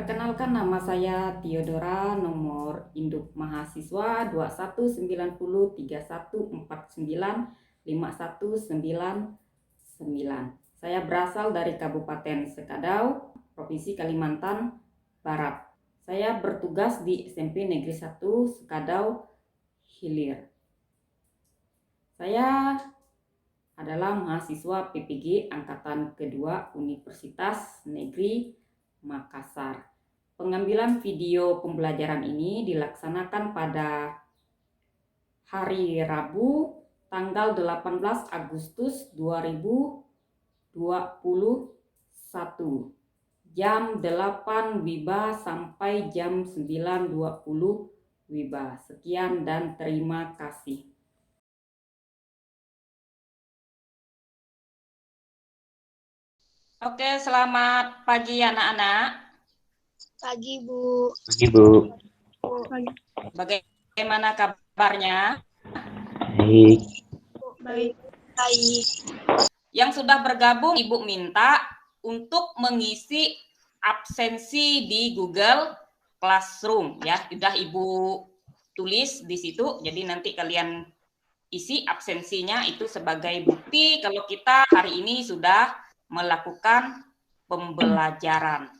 Perkenalkan, nama saya Theodora, nomor induk mahasiswa 219031495199. Saya berasal dari Kabupaten Sekadau, Provinsi Kalimantan Barat. Saya bertugas di SMP Negeri 1 Sekadau Hilir. Saya adalah mahasiswa PPG Angkatan Kedua Universitas Negeri Makassar. Pengambilan video pembelajaran ini dilaksanakan pada hari Rabu tanggal 18 Agustus 2021 jam 8 WIBA sampai jam 9.20 WIBA. Sekian dan terima kasih. Oke, selamat pagi anak-anak. Pagi, Bu. Pagi, Bu. Bagaimana kabarnya? Baik. Baik. Baik. Yang sudah bergabung, Ibu minta untuk mengisi absensi di Google Classroom ya. Sudah Ibu tulis di situ. Jadi nanti kalian isi absensinya itu sebagai bukti kalau kita hari ini sudah melakukan pembelajaran.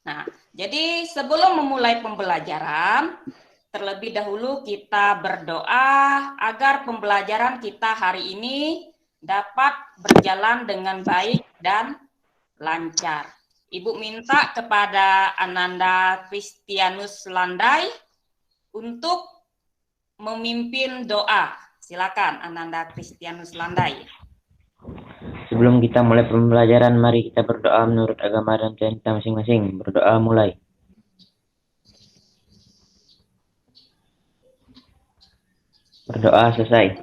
Nah, jadi sebelum memulai pembelajaran, terlebih dahulu kita berdoa agar pembelajaran kita hari ini dapat berjalan dengan baik dan lancar. Ibu minta kepada Ananda Kristianus Landai untuk memimpin doa. Silakan Ananda Kristianus Landai. Sebelum kita mulai pembelajaran, mari kita berdoa menurut agama dan Tuhan kita masing-masing. Berdoa mulai. Berdoa selesai.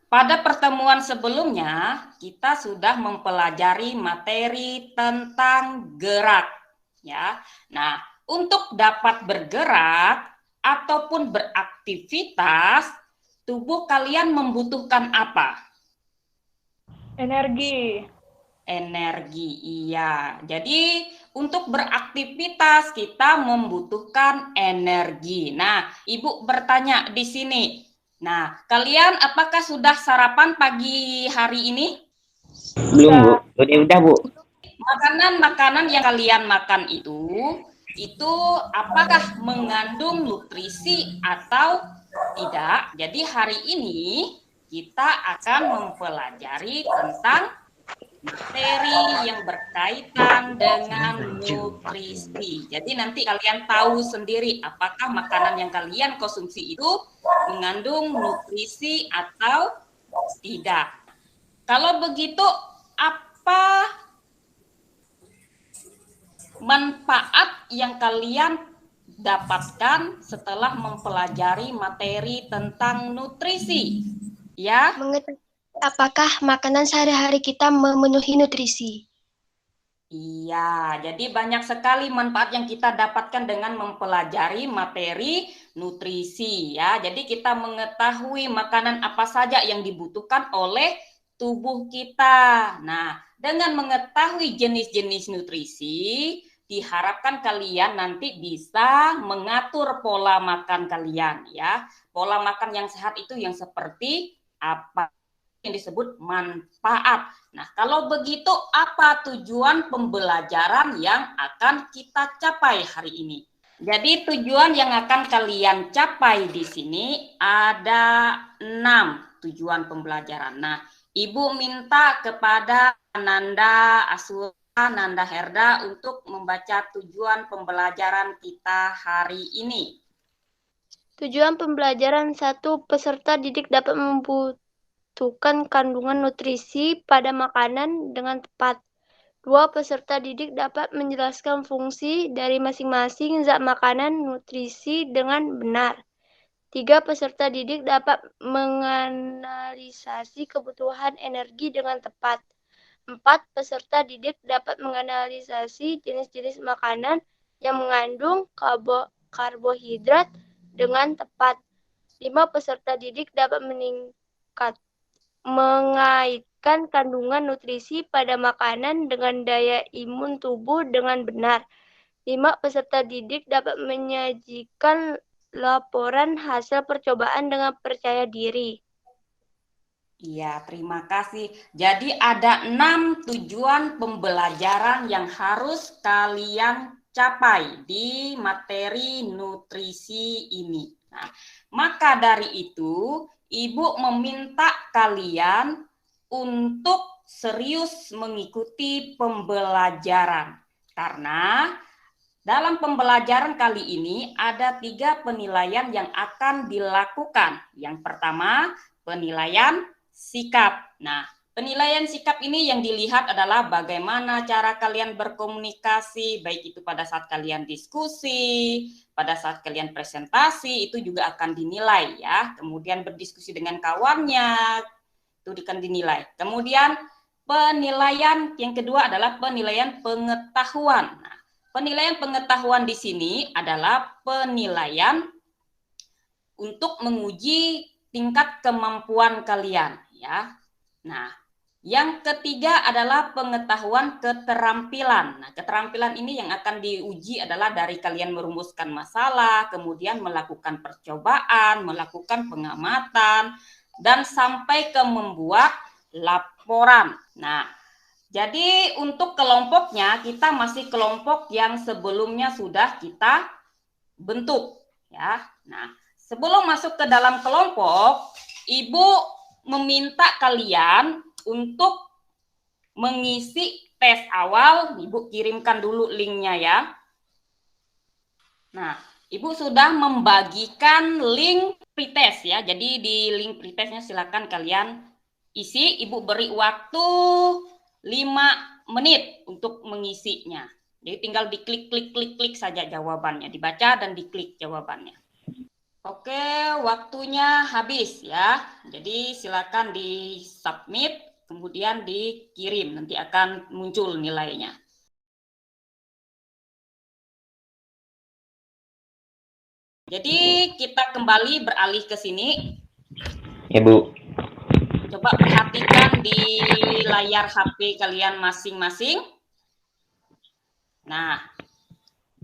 Pada pertemuan sebelumnya, kita sudah mempelajari materi tentang gerak. Ya. Nah, untuk dapat bergerak ataupun beraktivitas, tubuh kalian membutuhkan apa? Energi. Energi, iya. Jadi untuk beraktivitas kita membutuhkan energi. Nah, Ibu bertanya di sini. Nah, kalian apakah sudah sarapan pagi hari ini? Belum, Bu. Udah, Bu. Makanan-makanan yang kalian makan itu apakah mengandung nutrisi atau tidak? Jadi hari ini kita akan mempelajari tentang materi yang berkaitan dengan nutrisi. Jadi nanti kalian tahu sendiri apakah makanan yang kalian konsumsi itu mengandung nutrisi atau tidak. Kalau begitu, apa manfaat yang kalian dapatkan setelah mempelajari materi tentang nutrisi? Ya. Apakah makanan sehari-hari kita memenuhi nutrisi? Iya, jadi banyak sekali manfaat yang kita dapatkan dengan mempelajari materi nutrisi ya. Jadi kita mengetahui makanan apa saja yang dibutuhkan oleh tubuh kita. Nah, dengan mengetahui jenis-jenis nutrisi, diharapkan kalian nanti bisa mengatur pola makan kalian ya. Pola makan yang sehat itu yang seperti apa? Yang disebut manfaat. Nah, kalau begitu apa tujuan pembelajaran yang akan kita capai hari ini? Jadi tujuan yang akan kalian capai di sini ada 6 tujuan pembelajaran. Nah, Ibu minta kepada Ananda Asura, Nanda Herda untuk membaca tujuan pembelajaran kita hari ini. Tujuan pembelajaran 1, peserta didik dapat membutuhkan kandungan nutrisi pada makanan dengan tepat. 2. Peserta didik dapat menjelaskan fungsi dari masing-masing zat makanan nutrisi dengan benar. 3. Peserta didik dapat menganalisasi kebutuhan energi dengan tepat. 4. Peserta didik dapat menganalisasi jenis-jenis makanan yang mengandung karbohidrat dengan tepat. 5. Peserta didik dapat mengaitkan menyajikan kandungan nutrisi pada makanan dengan daya imun tubuh dengan benar. 5. Peserta didik dapat menyajikan laporan hasil percobaan dengan percaya diri. Iya, terima kasih. Jadi ada 6 tujuan pembelajaran yang harus kalian capai di materi nutrisi ini. Nah, maka dari itu, Ibu meminta kalian untuk serius mengikuti pembelajaran. Karena dalam pembelajaran kali ini ada 3 penilaian yang akan dilakukan. Yang pertama, penilaian sikap. Nah, penilaian sikap ini yang dilihat adalah bagaimana cara kalian berkomunikasi, baik itu pada saat kalian diskusi, pada saat kalian presentasi, itu juga akan dinilai ya. Kemudian berdiskusi dengan kawannya, itu akan dinilai. Kemudian penilaian yang kedua adalah penilaian pengetahuan. Nah, penilaian pengetahuan di sini adalah penilaian untuk menguji tingkat kemampuan kalian ya. Nah, yang ketiga adalah pengetahuan keterampilan. Nah, keterampilan ini yang akan diuji adalah dari kalian merumuskan masalah, kemudian melakukan percobaan, melakukan pengamatan, dan sampai ke membuat laporan. Nah, jadi untuk kelompoknya kita masih kelompok yang sebelumnya sudah kita bentuk ya. Nah, sebelum masuk ke dalam kelompok, Ibu meminta kalian untuk mengisi tes awal. Ibu kirimkan dulu linknya ya. Nah, Ibu sudah membagikan link pretest ya. Jadi di link pretestnya silakan kalian isi. Ibu beri waktu 5 menit untuk mengisinya. Jadi tinggal diklik saja jawabannya, dibaca dan diklik jawabannya. Oke, waktunya habis ya. Jadi silakan di submit, kemudian dikirim, nanti akan muncul nilainya. Jadi kita kembali beralih ke sini. Ya, Bu. Coba perhatikan di layar HP kalian masing-masing. Nah,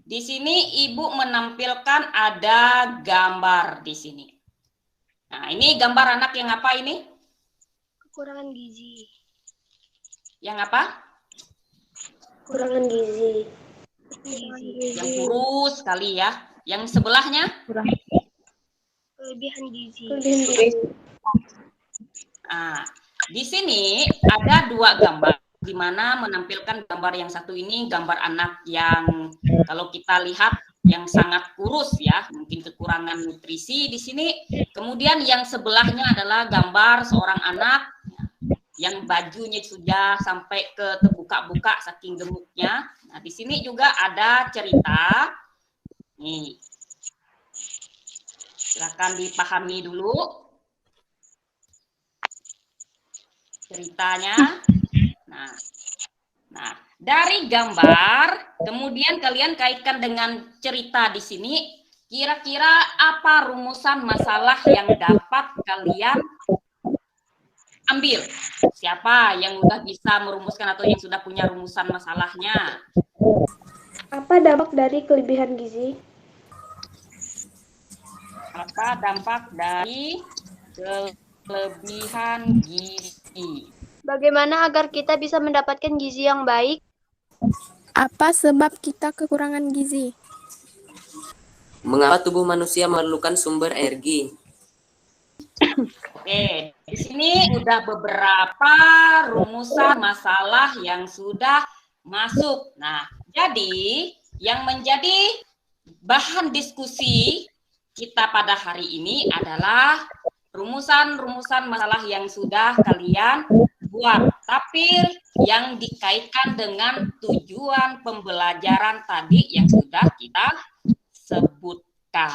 di sini Ibu menampilkan ada gambar di sini. Nah, ini gambar anak yang apa ini? Kekurangan gizi. Yang apa? Kekurangan gizi. Yang kurus sekali ya. Yang sebelahnya? Kelebihan gizi. Nah, di sini ada 2 gambar, di mana menampilkan gambar yang satu ini gambar anak yang kalau kita lihat yang sangat kurus ya, mungkin kekurangan nutrisi di sini. Kemudian yang sebelahnya adalah gambar seorang anak yang bajunya sudah sampai ke terbuka-buka saking gemuknya. Nah, di sini juga ada cerita. Nih. Silakan dipahami dulu ceritanya. Nah, dari gambar, kemudian kalian kaitkan dengan cerita di sini. Kira-kira apa rumusan masalah yang dapat kalian ambil? Siapa yang udah bisa merumuskan atau yang sudah punya rumusan masalahnya? Apa dampak dari kelebihan gizi? Apa dampak dari kelebihan gizi? Bagaimana agar kita bisa mendapatkan gizi yang baik? Apa sebab kita kekurangan gizi? Mengapa tubuh manusia memerlukan sumber energi? Oke, di sini udah beberapa rumusan masalah yang sudah masuk. Nah, jadi yang menjadi bahan diskusi kita pada hari ini adalah rumusan-rumusan masalah yang sudah kalian buat, tapi yang dikaitkan dengan tujuan pembelajaran tadi yang sudah kita sebutkan.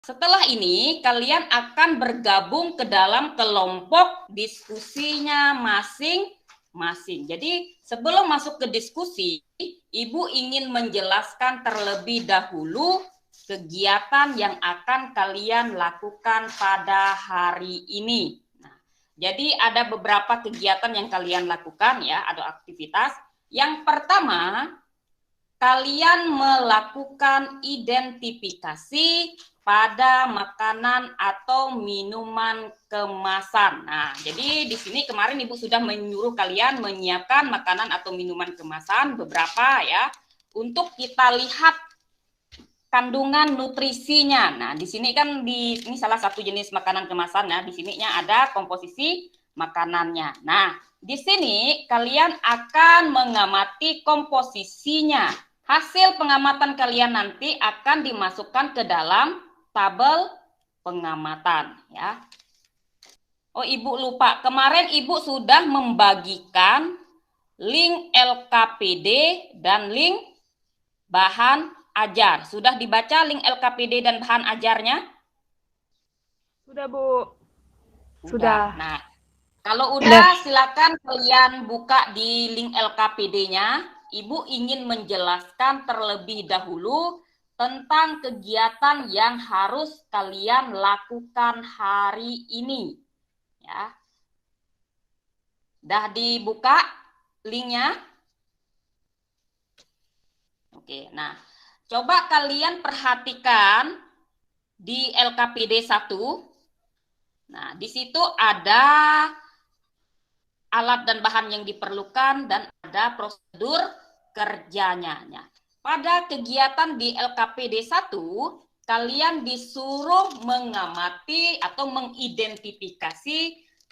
Setelah ini, kalian akan bergabung ke dalam kelompok diskusinya masing-masing. Jadi, sebelum masuk ke diskusi, Ibu ingin menjelaskan terlebih dahulu kegiatan yang akan kalian lakukan pada hari ini. Nah, jadi ada beberapa kegiatan yang kalian lakukan ya, ada aktivitas. Yang pertama, kalian melakukan identifikasi pada makanan atau minuman kemasan. Nah, jadi di sini kemarin Ibu sudah menyuruh kalian menyiapkan makanan atau minuman kemasan beberapa ya, untuk kita lihat kandungan nutrisinya. Nah, di sini kan ini salah satu jenis makanan kemasan ya. Di sininya ada komposisi makanannya. Nah, di sini kalian akan mengamati komposisinya. Hasil pengamatan kalian nanti akan dimasukkan ke dalam tabel pengamatan ya. Oh, Ibu lupa. Kemarin Ibu sudah membagikan link LKPD dan link bahan ajar. Sudah dibaca link LKPD dan bahan ajarnya? Sudah, Bu. Sudah. Nah, kalau udah silakan kalian buka di link LKPD-nya. Ibu ingin menjelaskan terlebih dahulu tentang kegiatan yang harus kalian lakukan hari ini. Ya. Dah dibuka linknya? Oke, nah coba kalian perhatikan di LKPD 1. Nah, di situ ada alat dan bahan yang diperlukan dan ada prosedur kerjanya. Pada kegiatan di LKPD 1, kalian disuruh mengamati atau mengidentifikasi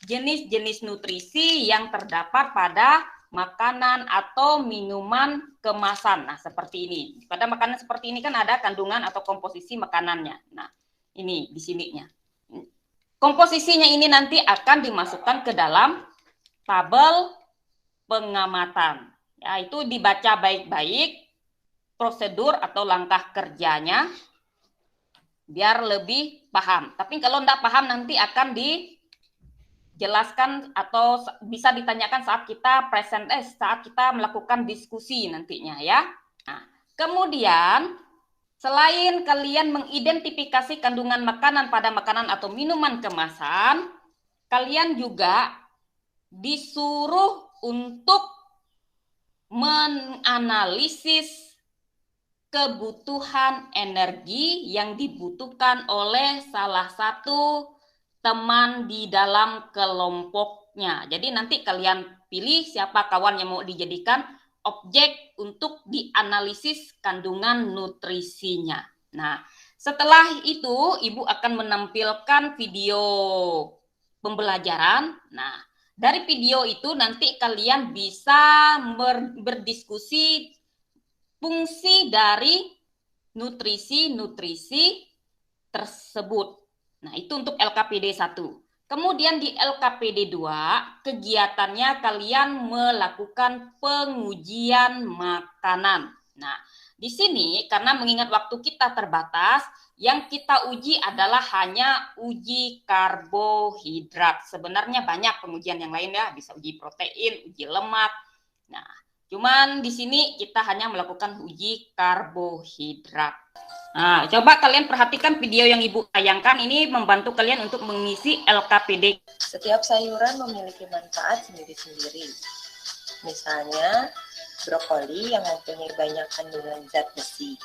jenis-jenis nutrisi yang terdapat pada makanan atau minuman kemasan. Nah, seperti ini. Pada makanan seperti ini kan ada kandungan atau komposisi makanannya. Nah, ini di sininya. Komposisinya ini nanti akan dimasukkan ke dalam tabel pengamatan. Ya, itu dibaca baik-baik prosedur atau langkah kerjanya biar lebih paham. Tapi kalau enggak paham nanti akan dijelaskan atau bisa ditanyakan saat kita saat kita melakukan diskusi nantinya ya. Nah, kemudian selain kalian mengidentifikasi kandungan makanan pada makanan atau minuman kemasan, kalian juga disuruh untuk menganalisis kebutuhan energi yang dibutuhkan oleh salah satu teman di dalam kelompoknya. Jadi nanti kalian pilih siapa kawan yang mau dijadikan objek untuk dianalisis kandungan nutrisinya. Nah, setelah itu Ibu akan menampilkan video pembelajaran. Nah, dari video itu nanti kalian bisa berdiskusi fungsi dari nutrisi-nutrisi tersebut. Nah, itu untuk LKPD 1. Kemudian di LKPD 2, kegiatannya kalian melakukan pengujian makanan. Nah, di sini karena mengingat waktu kita terbatas, yang kita uji adalah hanya uji karbohidrat. Sebenarnya banyak pengujian yang lain ya, bisa uji protein, uji lemak. Nah, cuman di sini kita hanya melakukan uji karbohidrat. Nah, coba kalian perhatikan video yang Ibu tayangkan, ini membantu kalian untuk mengisi LKPD. Setiap sayuran memiliki manfaat sendiri-sendiri. Misalnya, brokoli yang mempunyai banyak kandungan zat besi,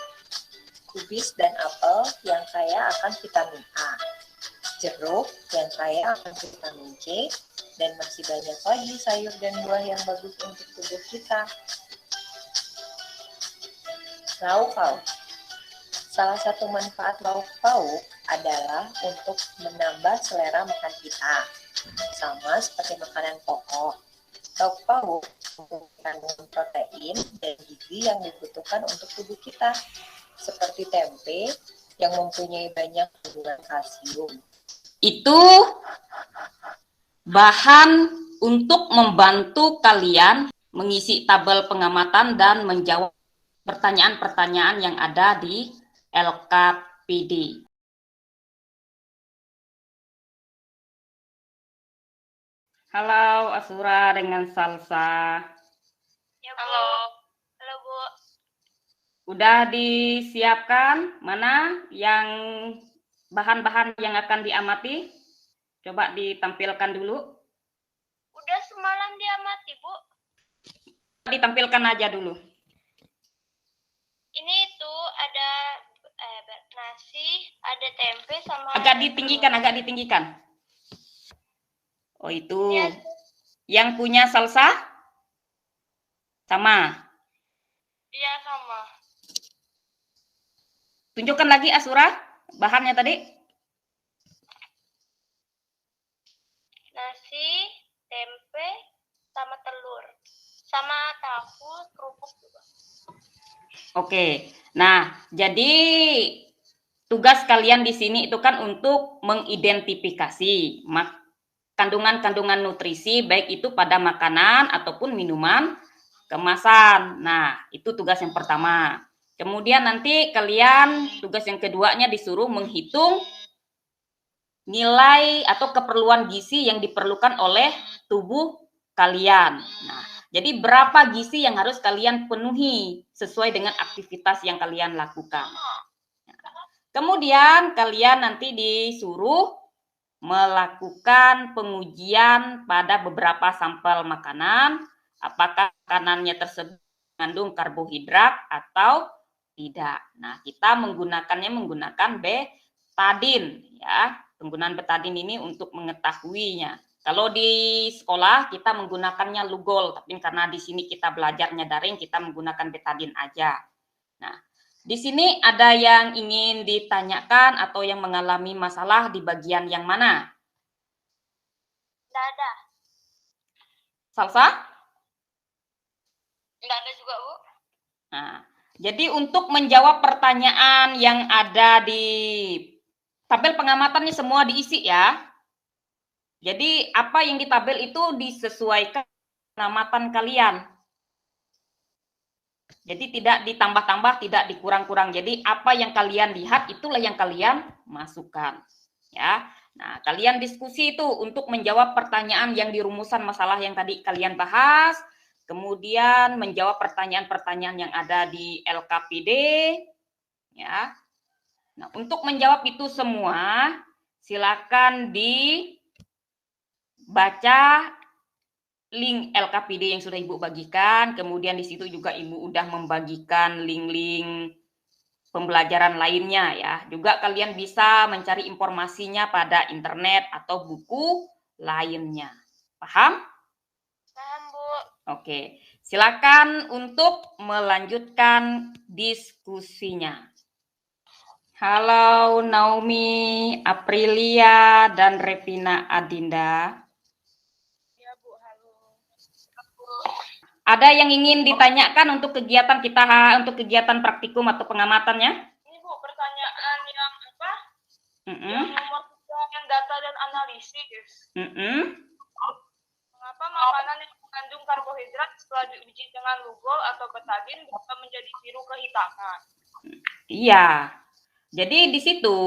kubis dan apel yang kaya akan vitamin A, jeruk yang kaya akan vitamin C, dan masih banyak lagi sayur dan buah yang bagus untuk tubuh kita. Lauk pauk. Salah satu manfaat lauk pauk adalah untuk menambah selera makan kita, sama seperti makanan pokok. Lauk pauk mengandung protein dan gizi yang dibutuhkan untuk tubuh kita, seperti tempe yang mempunyai banyak kandungan kalsium. Itu bahan untuk membantu kalian mengisi tabel pengamatan dan menjawab pertanyaan-pertanyaan yang ada di LKPD. Halo Asura dengan Salsa. Ya, Bu. Halo, Bu. Udah disiapkan mana yang bahan-bahan yang akan diamati? Coba ditampilkan dulu. Udah semalam diamati, Bu. Ditampilkan aja dulu. Ini tuh ada nasi, ada tempe sama Agak ditinggikan. Oh, itu. Ya. Yang punya salsa? Sama. Iya, sama. Tunjukkan lagi Asura bahannya tadi. Nasi, tempe, sama telur. Sama tahu, kerupuk juga. Oke. Nah, jadi tugas kalian di sini itu kan untuk mengidentifikasi kandungan-kandungan nutrisi baik itu pada makanan ataupun minuman kemasan. Nah, itu tugas yang pertama. Kemudian nanti kalian tugas yang keduanya disuruh menghitung nilai atau keperluan gizi yang diperlukan oleh tubuh kalian. Nah, jadi berapa gizi yang harus kalian penuhi sesuai dengan aktivitas yang kalian lakukan. Kemudian kalian nanti disuruh melakukan pengujian pada beberapa sampel makanan, apakah makanannya tersebut mengandung karbohidrat atau tidak. Nah, kita menggunakan betadin ya. Penggunaan betadin ini untuk mengetahuinya. Kalau di sekolah kita menggunakannya Lugol, tapi karena di sini kita belajarnya daring, kita menggunakan betadin aja. Nah, di sini ada yang ingin ditanyakan atau yang mengalami masalah di bagian yang mana? Nggak ada. Salsa? Nggak ada juga, Bu. Nah, jadi untuk menjawab pertanyaan yang ada di tabel pengamatannya semua diisi ya. Jadi apa yang di tabel itu disesuaikan pengamatan kalian. Jadi tidak ditambah-tambah, tidak dikurang-kurang. Jadi apa yang kalian lihat itulah yang kalian masukkan. Ya. Nah, kalian diskusi itu untuk menjawab pertanyaan yang di rumusan masalah yang tadi kalian bahas, kemudian menjawab pertanyaan-pertanyaan yang ada di LKPD, ya. Nah, untuk menjawab itu semua, silakan dibaca link LKPD yang sudah Ibu bagikan, kemudian di situ juga Ibu udah membagikan link-link pembelajaran lainnya ya. Juga kalian bisa mencari informasinya pada internet atau buku lainnya. Paham? Paham, Bu. Oke, silakan untuk melanjutkan diskusinya. Halo Naomi, Aprilia, dan Revina Adinda. Ya, Bu, halo. Ada yang ingin ditanyakan untuk kegiatan kita, untuk kegiatan praktikum atau pengamatannya? Ini, Bu, pertanyaan yang apa? Yang Mm-mm. nomor 3, yang data dan analisis. Mm-mm. Mengapa makanan yang mengandung karbohidrat setelah diuji dengan Lugol atau betadin bisa menjadi biru kehitaman? Iya. Jadi di situ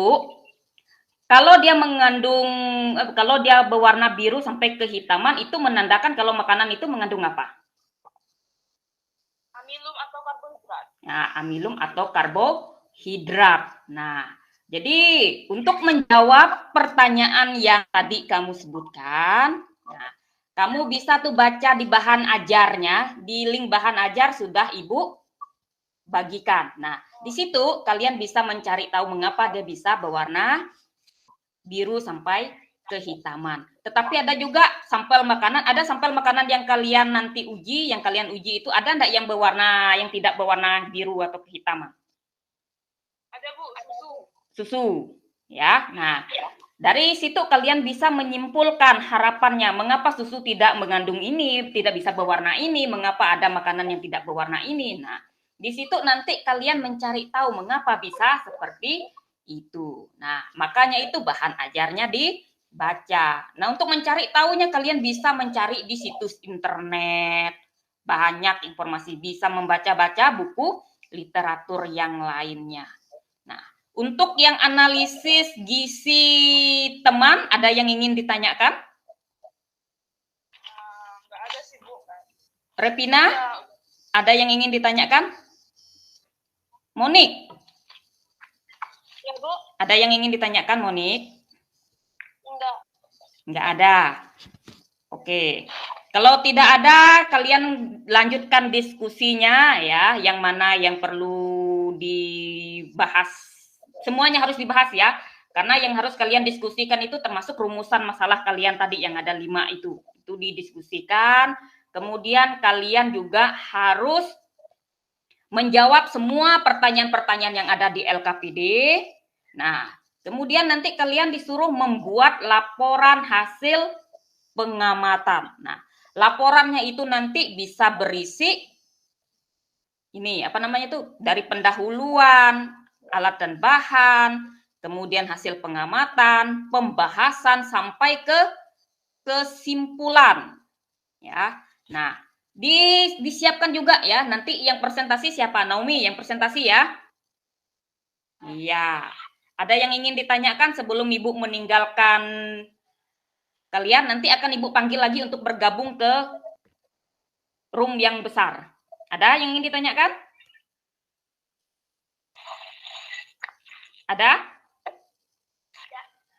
kalau dia mengandung, kalau dia berwarna biru sampai kehitaman itu menandakan kalau makanan itu mengandung apa? Amilum atau karbohidrat. Nah, amilum atau karbohidrat. Nah, jadi untuk menjawab pertanyaan yang tadi kamu sebutkan, nah, kamu bisa tuh baca di bahan ajarnya, di link bahan ajar sudah Ibu bagikan. Nah, di situ kalian bisa mencari tahu mengapa dia bisa berwarna biru sampai kehitaman. Tetapi ada juga sampel makanan, ada sampel makanan yang kalian nanti uji, yang kalian uji itu ada enggak yang berwarna, yang tidak berwarna biru atau kehitaman? Ada, Bu, susu. Susu, ya. Nah, dari situ kalian bisa menyimpulkan harapannya, mengapa susu tidak mengandung ini, tidak bisa berwarna ini, mengapa ada makanan yang tidak berwarna ini. Nah, di situ nanti kalian mencari tahu mengapa bisa seperti itu. Nah, makanya itu bahan ajarnya dibaca. Nah, untuk mencari tahunya kalian bisa mencari di situs internet. Banyak informasi, bisa membaca-baca buku literatur yang lainnya. Nah, untuk yang analisis gizi teman, ada yang ingin ditanyakan? Nggak ada sih, Bu. Revina, Ya, ada yang ingin ditanyakan? Monik, Ya, Bu. ada yang ingin ditanyakan, Monik? Enggak. Enggak ada. Oke. Kalau tidak ada, kalian lanjutkan diskusinya ya, yang mana yang perlu dibahas. Semuanya harus dibahas ya, karena yang harus kalian diskusikan itu termasuk rumusan masalah kalian tadi yang ada 5 itu didiskusikan. Kemudian kalian juga harus menjawab semua pertanyaan-pertanyaan yang ada di LKPD. Nah, kemudian nanti kalian disuruh membuat laporan hasil pengamatan. Nah, laporannya itu nanti bisa berisi ini apa namanya itu dari pendahuluan, alat dan bahan, kemudian hasil pengamatan, pembahasan sampai ke kesimpulan. Ya. Nah, disiapkan juga ya. Nanti yang presentasi siapa? Naomi yang presentasi ya. Iya. Ada yang ingin ditanyakan sebelum Ibu meninggalkan kalian? Nanti akan Ibu panggil lagi untuk bergabung ke room yang besar. Ada yang ingin ditanyakan? Ada?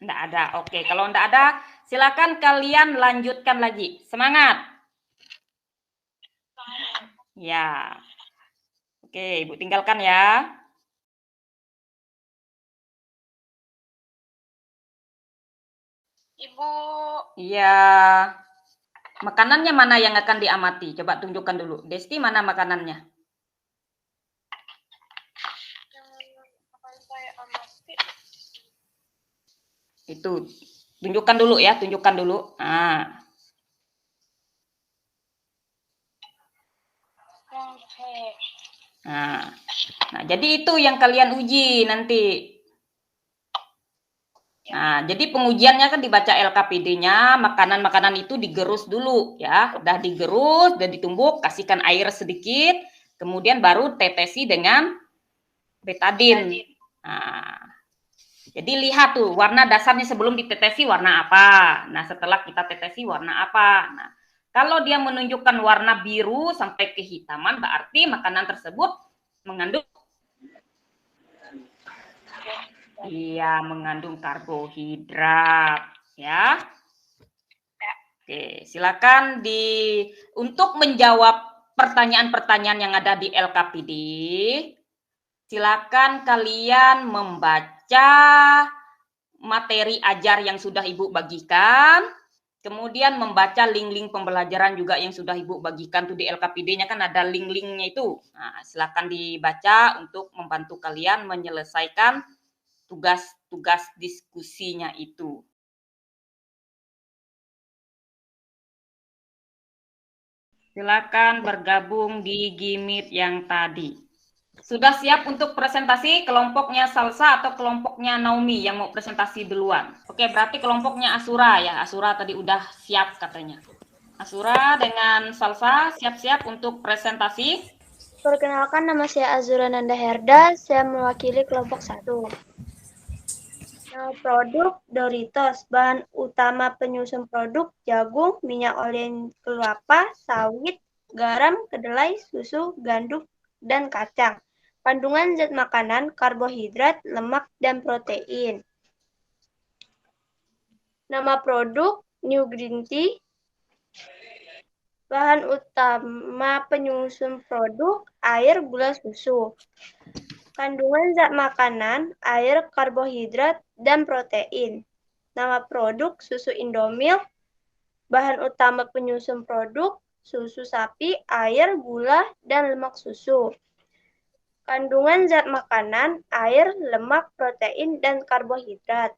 Enggak ada. Oke, kalau enggak ada, silakan kalian lanjutkan lagi. Semangat. Ya. Oke, Ibu tinggalkan ya. Ibu. Iya. Makanannya mana yang akan diamati? Coba tunjukkan dulu. Desti, mana makanannya? Itu. Tunjukkan dulu ya, tunjukkan dulu. Nah. Nah, jadi itu yang kalian uji nanti. Nah, jadi pengujiannya kan dibaca LKPD-nya, makanan-makanan itu digerus dulu ya. Udah digerus, udah ditumbuk, kasihkan air sedikit, kemudian baru tetesi dengan betadin. Nah, jadi lihat tuh warna dasarnya sebelum ditetesi warna apa. Nah, setelah kita tetesi warna apa. Nah, kalau dia menunjukkan warna biru sampai kehitaman, berarti makanan tersebut mengandung mengandung karbohidrat ya. Oke, silakan untuk menjawab pertanyaan-pertanyaan yang ada di LKPD. Silakan kalian membaca materi ajar yang sudah Ibu bagikan. Kemudian membaca link-link pembelajaran juga yang sudah Ibu bagikan tuh di LKPD-nya kan ada link-linknya itu. Nah, silakan dibaca untuk membantu kalian menyelesaikan tugas-tugas diskusinya itu. Silakan bergabung di Gmeet yang tadi. Sudah siap untuk presentasi kelompoknya Salsa atau kelompoknya Naomi yang mau presentasi duluan? Oke, berarti kelompoknya Asura ya. Asura tadi udah siap katanya. Asura dengan Salsa siap-siap untuk presentasi. Perkenalkan, nama saya Azura Nanda Herda, saya mewakili kelompok 1. Nama produk Doritos, bahan utama penyusun produk jagung, minyak oleh kelapa, sawit, garam, kedelai, susu, gandum, dan kacang. Kandungan zat makanan, karbohidrat, lemak, dan protein. Nama produk New Green Tea. Bahan utama penyusun produk, air, gula, susu. Kandungan zat makanan, air, karbohidrat, dan protein. Nama produk susu Indomilk. Bahan utama penyusun produk, susu sapi, air, gula, dan lemak susu. Kandungan zat makanan, air, lemak, protein, dan karbohidrat.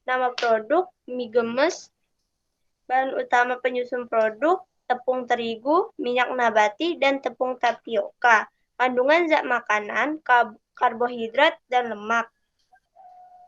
Nama produk mie gemes. Bahan utama penyusun produk, tepung terigu, minyak nabati, dan tepung tapioka. Kandungan zat makanan, karbohidrat, dan lemak.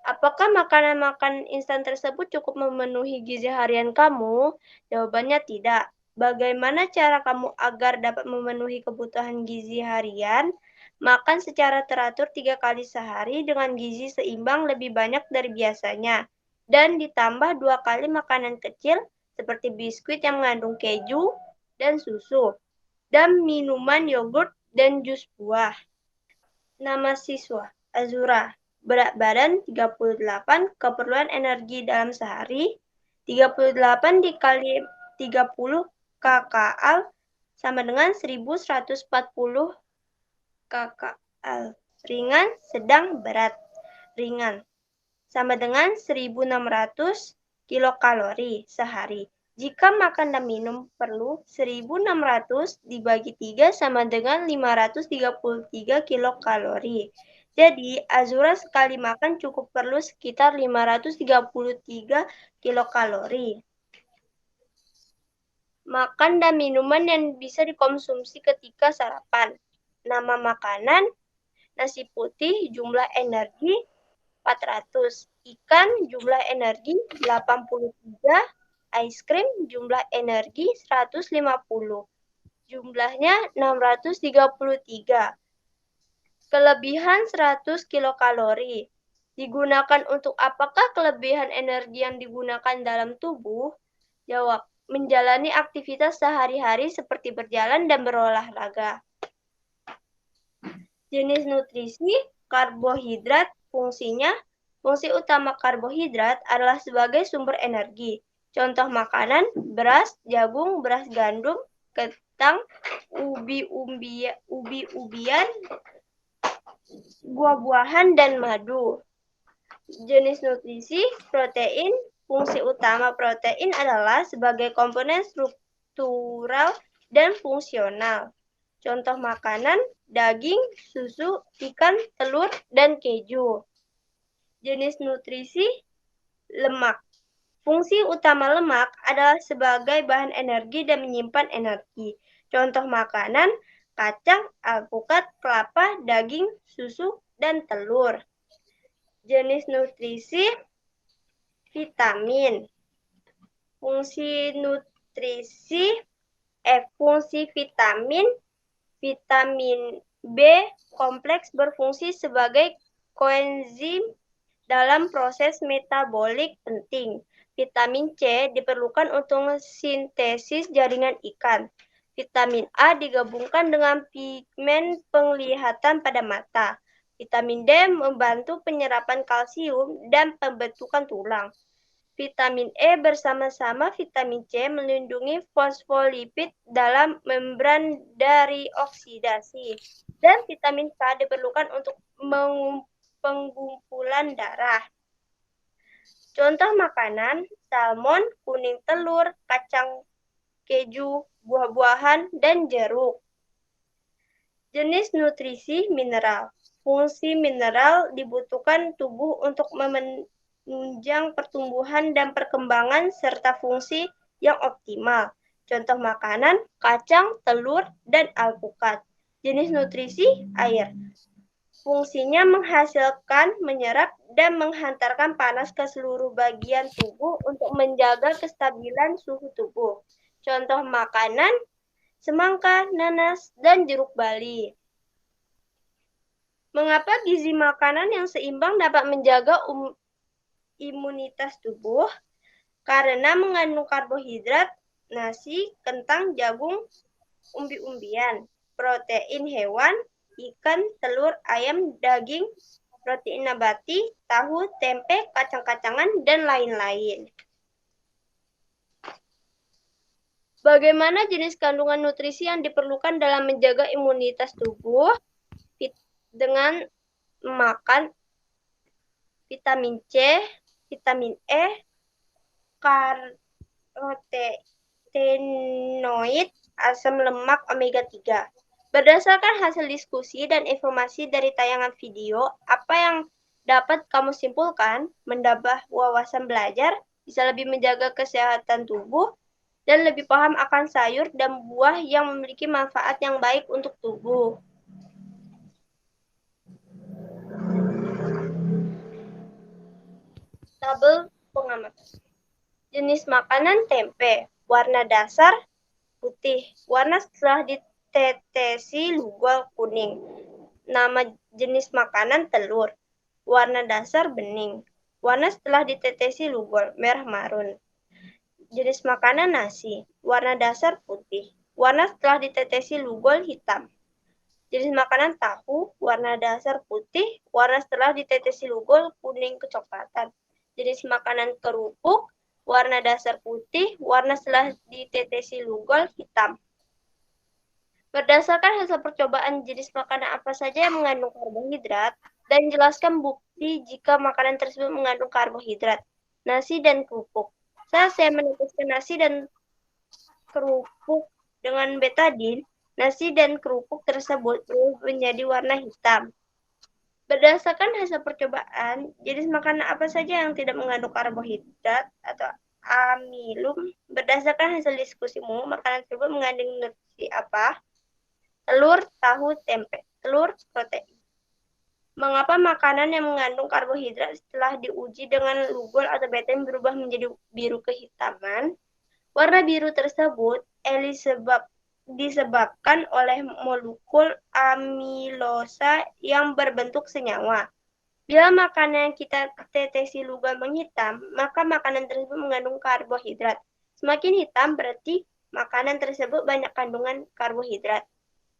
Apakah makanan-makanan instan tersebut cukup memenuhi gizi harian kamu? Jawabannya tidak. Bagaimana cara kamu agar dapat memenuhi kebutuhan gizi harian? Makan secara teratur 3 kali sehari dengan gizi seimbang lebih banyak dari biasanya. Dan ditambah 2 kali makanan kecil seperti biskuit yang mengandung keju dan susu. Dan minuman yogurt dan jus buah. Nama siswa, Azura. Berat badan 38, keperluan energi dalam sehari 38 dikali 30 kcal sama dengan 1140 kcal. Ringan, sedang, berat. Ringan sama dengan 1600 kilokalori sehari. Jika makan dan minum perlu 1600 dibagi 3 sama dengan 533 kilokalori. Jadi, Azura sekali makan cukup perlu sekitar 533 kilokalori. Makan dan minuman yang bisa dikonsumsi ketika sarapan. Nama makanan, nasi putih, jumlah energi 400, ikan jumlah energi 83, es krim jumlah energi 150, jumlahnya 633. Kelebihan 100 kilokalori. Digunakan untuk apakah kelebihan energi yang digunakan dalam tubuh? Jawab, menjalani aktivitas sehari-hari seperti berjalan dan berolahraga. Jenis nutrisi, karbohidrat, fungsinya, fungsi utama karbohidrat adalah sebagai sumber energi. Contoh makanan, beras, jagung, beras gandum, kentang, ubi-ubian, buah-buahan, dan madu. Jenis nutrisi, protein, fungsi utama protein adalah sebagai komponen struktural dan fungsional. Contoh makanan, daging, susu, ikan, telur, dan keju. Jenis nutrisi, lemak. Fungsi utama lemak adalah sebagai bahan energi dan menyimpan energi. Contoh makanan, kacang, alpukat, kelapa, daging, susu, dan telur. Jenis nutrisi, vitamin. Fungsi nutrisi, fungsi vitamin, vitamin B kompleks berfungsi sebagai koenzim dalam proses metabolik penting. Vitamin C diperlukan untuk sintesis jaringan ikan. Vitamin A digabungkan dengan pigmen penglihatan pada mata. Vitamin D membantu penyerapan kalsium dan pembentukan tulang. Vitamin E bersama-sama vitamin C melindungi fosfolipid dalam membran dari oksidasi. Dan vitamin K diperlukan untuk pengumpulan darah. Contoh makanan, salmon, kuning telur, kacang keju, buah-buahan, dan jeruk. Jenis nutrisi mineral. Fungsi mineral dibutuhkan tubuh untuk menunjang pertumbuhan dan perkembangan serta fungsi yang optimal. Contoh makanan, kacang, telur, dan alpukat. Jenis nutrisi, air. Fungsinya menghasilkan, menyerap, dan menghantarkan panas ke seluruh bagian tubuh untuk menjaga kestabilan suhu tubuh. Contoh makanan, semangka, nanas, dan jeruk bali. Mengapa gizi makanan yang seimbang dapat menjaga imunitas tubuh? Karena mengandung karbohidrat, nasi, kentang, jagung, umbi-umbian, protein hewan, ikan, telur, ayam, daging, protein nabati, tahu, tempe, kacang-kacangan, dan lain-lain. Bagaimana jenis kandungan nutrisi yang diperlukan dalam menjaga imunitas tubuh? Dengan makan vitamin C, vitamin E, karotenoid, asam lemak omega 3. Berdasarkan hasil diskusi dan informasi dari tayangan video, apa yang dapat kamu simpulkan? Menambah wawasan belajar, bisa lebih menjaga kesehatan tubuh, dan lebih paham akan sayur dan buah yang memiliki manfaat yang baik untuk tubuh. Tabel pengamatan. Jenis makanan tempe, warna dasar putih, warna setelah ditetesi lugol kuning. Nama jenis makanan telur, warna dasar bening, warna setelah ditetesi lugol merah marun. Jenis makanan nasi, warna dasar putih, warna setelah ditetesi lugol hitam. Jenis makanan tahu, warna dasar putih, warna setelah ditetesi lugol kuning kecoklatan. Jenis makanan kerupuk, warna dasar putih, warna setelah ditetesi lugol hitam. Berdasarkan hasil percobaan jenis makanan apa saja yang mengandung karbohidrat, dan jelaskan bukti jika makanan tersebut mengandung karbohidrat. Nasi dan kerupuk. Saat saya meneteskan nasi dan kerupuk dengan betadin, nasi dan kerupuk tersebut menjadi warna hitam. Berdasarkan hasil percobaan, jenis makanan apa saja yang tidak mengandung karbohidrat atau amilum? Berdasarkan hasil diskusimu, makanan tersebut mengandung nutrisi apa? Telur, tahu, tempe. Telur, protein. Mengapa makanan yang mengandung karbohidrat setelah diuji dengan lugol atau betadin berubah menjadi biru kehitaman? Warna biru tersebut disebabkan oleh molekul amilosa yang berbentuk senyawa. Bila makanan yang kita tetesi lugol menghitam, maka makanan tersebut mengandung karbohidrat. Semakin hitam berarti makanan tersebut banyak kandungan karbohidrat.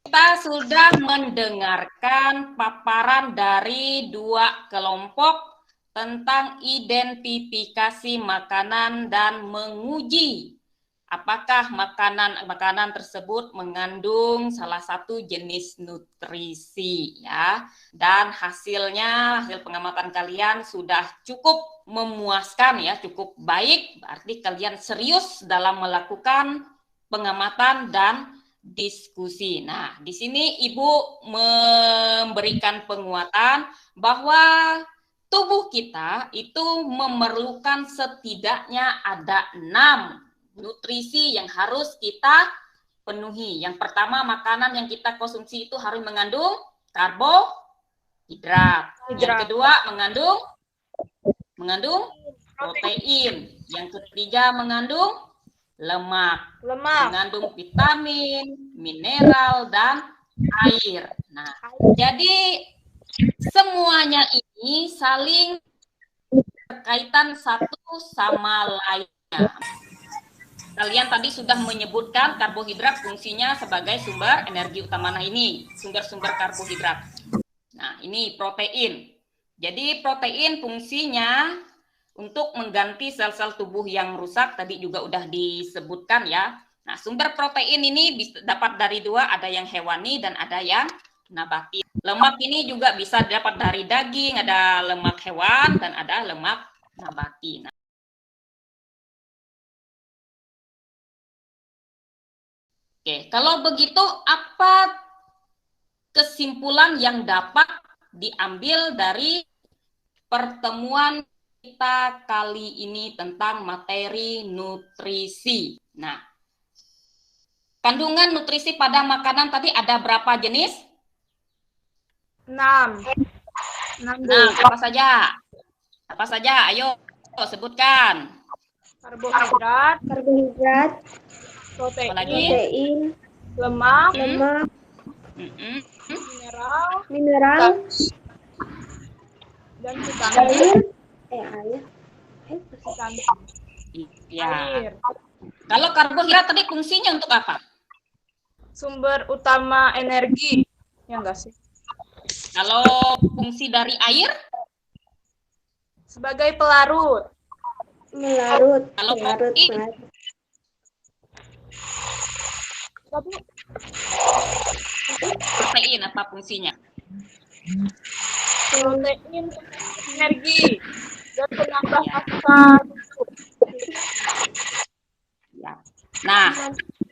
Kita sudah mendengarkan paparan dari dua kelompok tentang identifikasi makanan dan menguji apakah makanan tersebut mengandung salah satu jenis nutrisi ya. Dan hasil pengamatan kalian sudah cukup memuaskan ya, cukup baik. Berarti kalian serius dalam melakukan pengamatan dan diskusi. Nah, di sini Ibu memberikan penguatan bahwa tubuh kita itu memerlukan setidaknya ada 6 nutrisi yang harus kita penuhi. Yang pertama, makanan yang kita konsumsi itu harus mengandung karbohidrat. Yang kedua, mengandung protein. Yang ketiga, mengandung lemak, mengandung vitamin, mineral, dan air. Nah, jadi semuanya ini saling berkaitan satu sama lainnya. Kalian tadi sudah menyebutkan karbohidrat fungsinya sebagai sumber energi utama. Nah, ini sumber-sumber karbohidrat. Nah, ini protein. Jadi protein fungsinya untuk mengganti sel-sel tubuh yang rusak, tadi juga udah disebutkan ya. Nah, sumber protein ini dapat dari dua, ada yang hewani dan ada yang nabati. Lemak ini juga bisa dapat dari daging, ada lemak hewan dan ada lemak nabati. Nah, oke, kalau begitu apa kesimpulan yang dapat diambil dari pertemuan kita kali ini tentang materi nutrisi? Nah, kandungan nutrisi pada makanan tadi ada berapa jenis? 6. Nah, apa saja? Apa saja? Ayo sebutkan. Karbohidrat, Apalagi? lemak, mineral, dan vitamin. Iya. Kalau karbohidrat tadi fungsinya untuk apa? Sumber utama energi, ya enggak sih? Kalau fungsi dari air? Sebagai pelarut. Kalau protein? Protein apa fungsinya? Protein energi dan penambah asupan. Ya. Nah,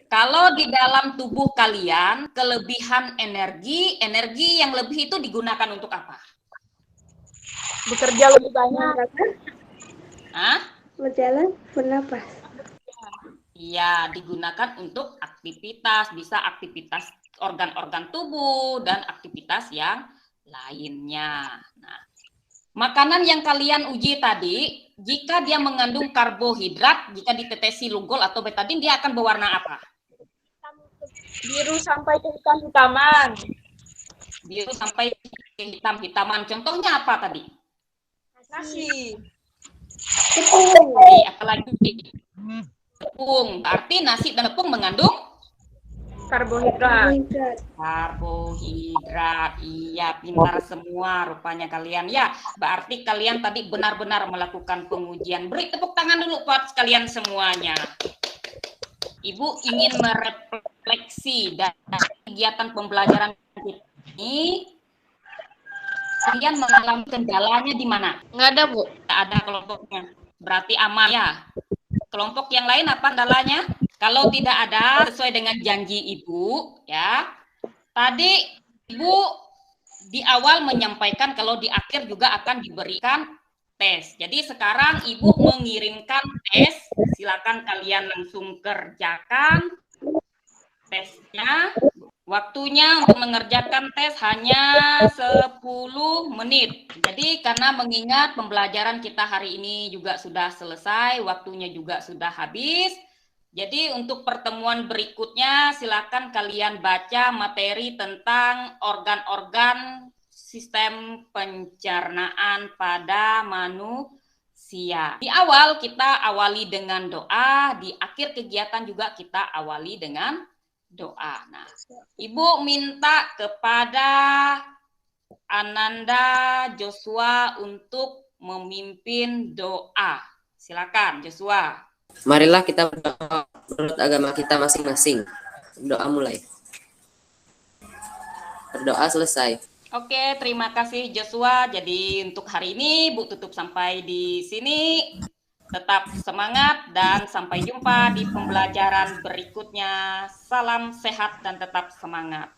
kalau di dalam tubuh kalian kelebihan energi yang lebih itu digunakan untuk apa? Bekerja lebih banyak. Hah? berjalan, bernapas. Iya, digunakan untuk aktivitas, bisa aktivitas organ-organ tubuh dan aktivitas yang lainnya. Nah, makanan yang kalian uji tadi, jika dia mengandung karbohidrat, jika ditetesi lugol atau betadin, dia akan berwarna apa? Biru sampai ke hitam-hitaman. Biru sampai ke hitam-hitaman. Contohnya apa tadi? Nasi. Apalagi tepung. Berarti nasi dan tepung mengandung Karbohidrat. Karbohidrat. Iya, pintar semua rupanya kalian. Ya, berarti kalian tadi benar-benar melakukan pengujian. Beri tepuk tangan dulu buat kalian semuanya. Ibu ingin merefleksi dari kegiatan pembelajaran ini. Kalian mengalami kendalanya di mana? Nggak ada, Bu. Tidak ada kelompoknya. Berarti aman ya. Kelompok yang lain apa kendalanya? Kalau tidak ada, sesuai dengan janji Ibu, ya. Tadi Ibu di awal menyampaikan kalau di akhir juga akan diberikan tes. Jadi sekarang Ibu mengirimkan tes. Silakan kalian langsung kerjakan tesnya. Waktunya untuk mengerjakan tes hanya 10 menit. Jadi karena mengingat pembelajaran kita hari ini juga sudah selesai, waktunya juga sudah habis. Jadi untuk pertemuan berikutnya silakan kalian baca materi tentang organ-organ sistem pencernaan pada manusia. Di awal kita awali dengan doa, di akhir kegiatan juga kita awali dengan doa. Nah, Ibu minta kepada Ananda Joshua untuk memimpin doa. Silakan Joshua. Marilah kita berdoa menurut agama kita masing-masing. Doa mulai. Berdoa selesai. Oke, terima kasih Joshua. Jadi untuk hari ini Bu tutup sampai di sini. Tetap semangat dan sampai jumpa di pembelajaran berikutnya. Salam sehat dan tetap semangat.